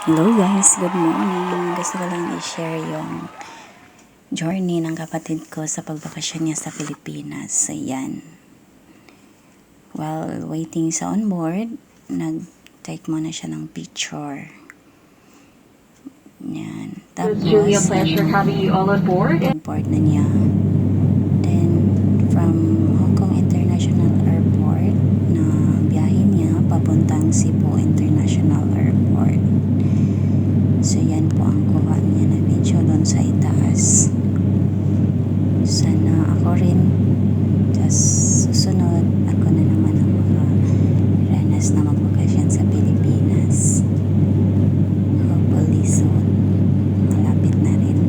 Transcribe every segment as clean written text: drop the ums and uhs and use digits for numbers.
Hello guys, good morning. Gusto ko lang i-share yung journey ng kapatid ko sa pagbakasyon niya sa Pilipinas. Ayan. While waiting sa onboard, nag-take muna siya ng picture. Ayan. Tapos, Julia, pleasure having you all on board. Board na niya. Then, from Hong Kong International Airport, na biyahe niya papuntang Cebu International Airport. So, yan po ang kuha niya na video doon sa itaas. Sana ako rin. Just susunod, ako na naman ang mga ranas na magbakasyon sa Pilipinas. Hopefully soon. Malapit na rin.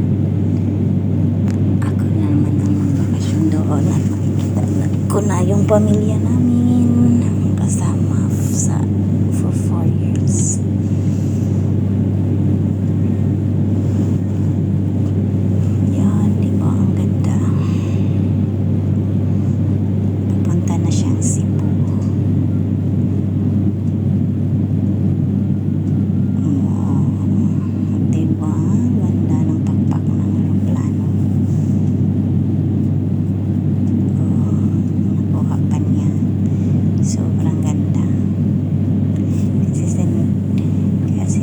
Ako na naman ang magbakasyon doon at makikita ko na yung pamilya namin kasama for 4 years.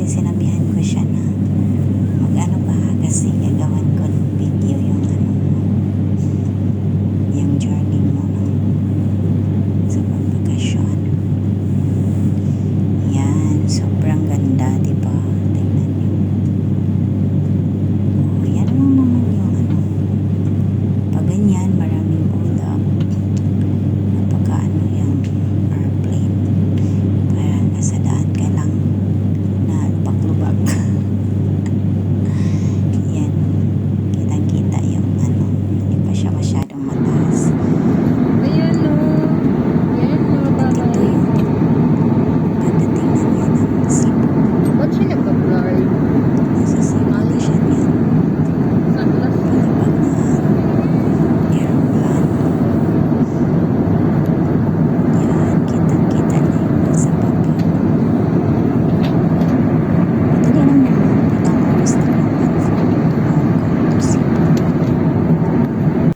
Sinabihan ko siya na mag-ano ba kasi gagawan ko ng video yung journey mo sa pagbakasyon. Yan, sobrang ganda, diba? Tingnan nyo. Oh, yan lang naman yung pag ganyan, maraming ulap. Napaka yung airplane. Parang nasa daan ka lang na lubak-lubak. Yan. Kitang-kita yung hindi pa siya masyadong mataas. Ayan o. Ito yung pagdatingnan niya ng Cebu. Ba't siya nagpa-blur? Nasa Cebu na siya niyan. Palabag na aeroplane. Yan. Kitang-kita na yung nasa baba.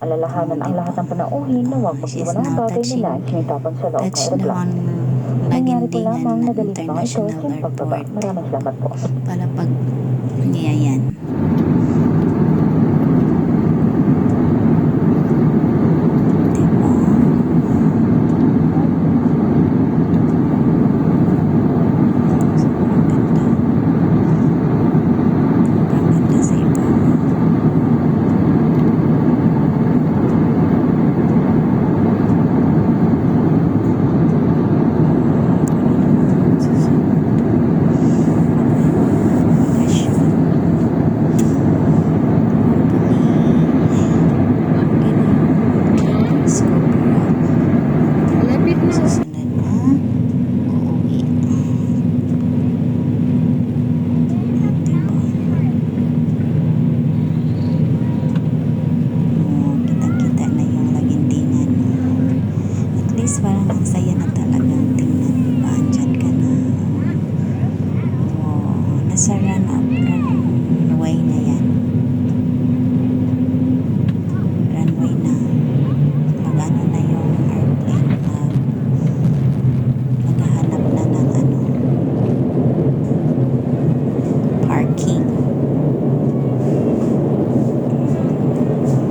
Alalahanan ang lahat ng panauhin na huwag mag-iwan ng bagay nila at sinitapon sa loob ng touchdown aeroplano. Nangyari po lagintingan lamang ng na galing mga ito International sa pagbaba. Airport. Maraming salamat po. Palapag niya yan. Diba? Sobrang ganda. Sobrang ganda sa iba. Malapit na. Susunod na uuwi. Diba? Kitang-kita na yung lagintingan. At least parang ang saya na talaga. Tingnan, diba? Andyan ka na. Nasa runway na yan. Runway na. Mag-ano na yung airplane. Maghahanap na ng parking.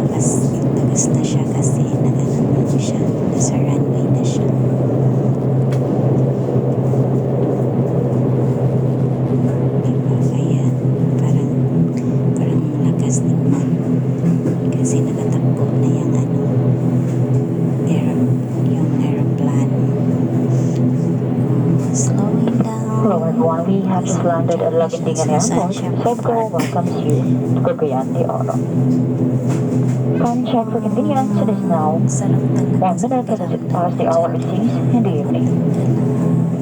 Lagas na siya kasi nag-ano na siya. Nasa runway na siya. Diba? Kaya parang lakas tingnan. Kasi nakatakbo na yung yung aeroplano. Slowing down. Hello everyone, we have just landed at Laguindingan Airport. Serco welcomes you to Cagayan de Oro. Time check for convenience, it is now Sarap talaga 1 minute past the hour 6 in the evening.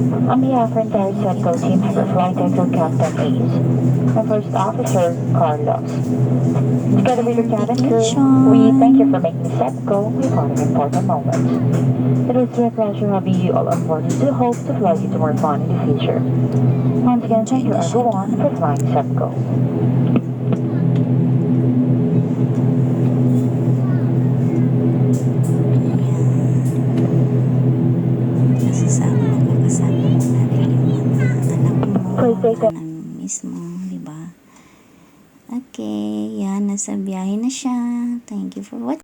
On behalf of entire Setco team, Flight Deck Crew Captain Ace, and First Officer Carlos. Together with your cabin crew, we thank you for making Setco a part of important moments. It was a pleasure having you all on board and do hope to fly you to more fun in the future. Once again, thank you everyone for flying Setco. Makakasama mo na rin yung mga anak mo, Please take mga na-miss mo, di ba? Okay, yan, nasa biyahe na siya. Thank you for watching.